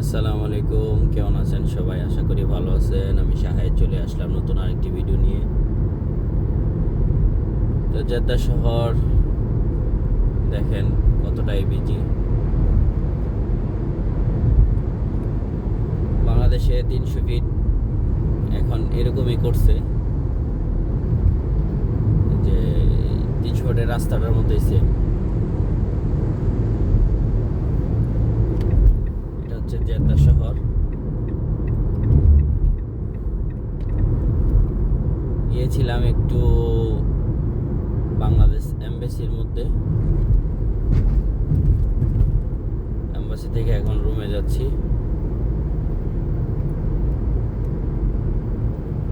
আসসালামু আলাইকুম, কেমন আছেন সবাই? আশা করি ভালো আছেন। আমি শাহেদ চলে আসলাম নতুন আরেকটি ভিডিও নিয়ে। তো জেদ্দা শহর দেখেন কতটাই বিজি। বাংলাদেশে 300 ফিট এখন এরকমই করছে যে 300 ফিটের রাস্তাটার মধ্যে সেম। এটা হচ্ছে জেদ্দা শহর। গিয়েছিলাম একটু বাংলাদেশ এমবাসির মধ্যে, এমবাসি থেকে এখন রুমে যাচ্ছি।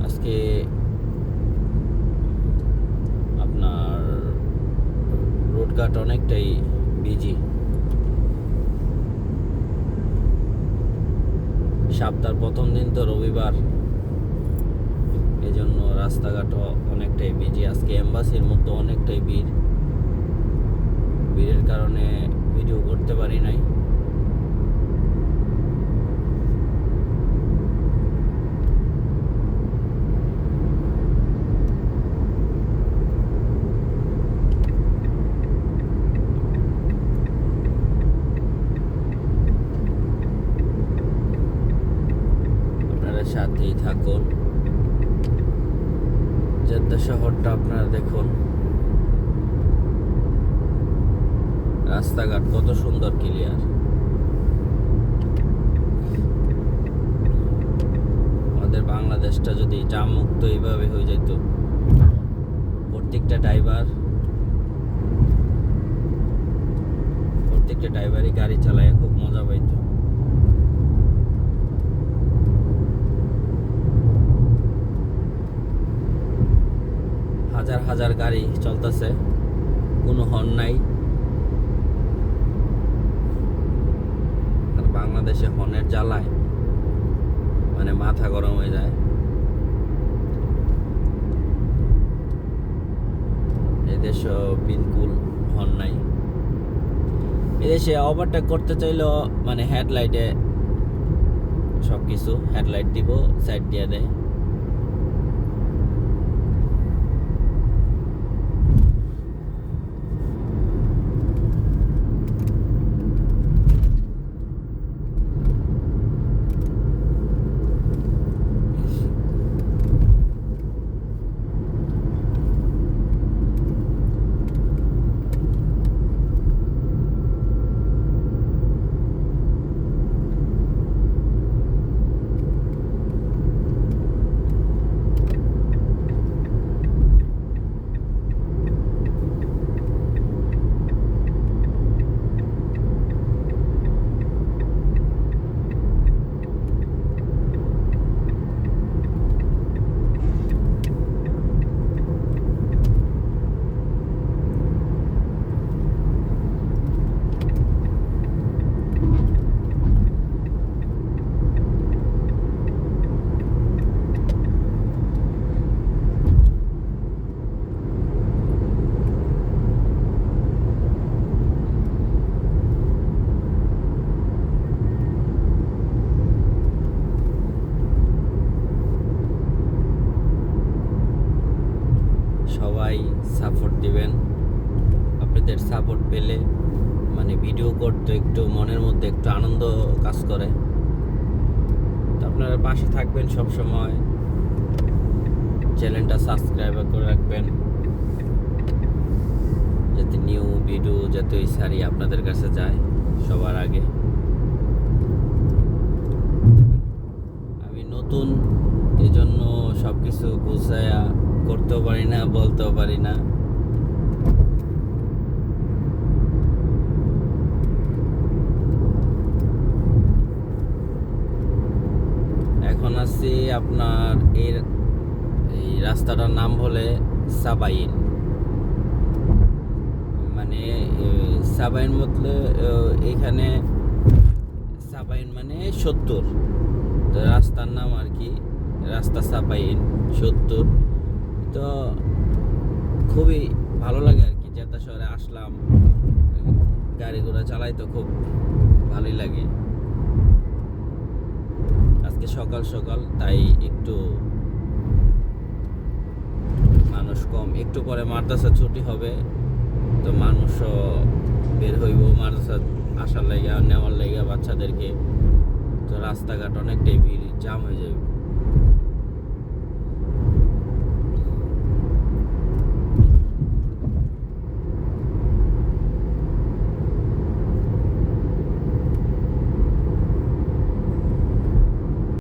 আজকে আপনার রোডঘাট অনেকটাই বিজি। সপ্তাহের প্রথম দিন তো রবিবার, এই জন্য রাস্তাঘাটও অনেকটাই বিজি। আজকে এম্বাসির মধ্যে অনেকটাই ভিড়ের কারণে ভিডিও করতে পারি নাই। আপনারা সাথেই থাকুন। জেদ্দা শহরটা আপনারা দেখুন, রাস্তাঘাট কত সুন্দর ক্লিয়ার। আমাদের বাংলাদেশটা যদি জাম মুক্ত এইভাবে হয়ে যেত, প্রত্যেকটা ড্রাইভারই গাড়ি চালায় খুব মজা পাইতো। হাজার হাজার গাড়ি চলতেছে, কোনো হর্ন নাই। আর বাংলাদেশে হর্নের জ্বালায় মানে মাথা গরম হয়ে যায়। এদেশে বিলকুল হর্ন নাই। এদেশে ওভারটেক করতে চাইলেও মানে হেডলাইটে সব কিছু, হেডলাইট দিব, সাইড দিয়ে দেয়। সবাই সাপোর্ট দিবেন। আপনাদের সাপোর্ট পেলে মানে ভিডিও করতে একটু মনের মধ্যে একটু আনন্দ কাজ করে। তো আপনারা পাশে থাকবেন সব সময়, চ্যানেলটা সাবস্ক্রাইব করে রাখবেন যাতে নিউ ভিডিও যতই সারি আপনাদের কাছে যায় সবার আগে। আমি নতুন, এই জন্য সব কিছু গুছায়া করতেও পারি না, বলতেও পারি না। এখন আছি আপনার এই রাস্তাটার নাম বলে সাবাইন। মানে সাবাইন মতলে এখানে সাবাইন মানে 70, তো রাস্তার নাম আর কি রাস্তা সাবাইন 70। তো খুবই ভালো লাগে আর কি, জেদ্দা শহরে আসলাম, গাড়ি ঘোড়া চালাই তো খুব ভালোই লাগে। সকাল সকাল, তাই একটু মানুষ কম। একটু পরে মাদ্রাসা ছুটি হবে, তো মানুষও বের হইব মাদ্রাসা আসার লাইগা, নেওয়ার লাইগা বাচ্চাদেরকে। তো রাস্তাঘাট অনেকটাই ভিড়, জাম হয়ে যাবে।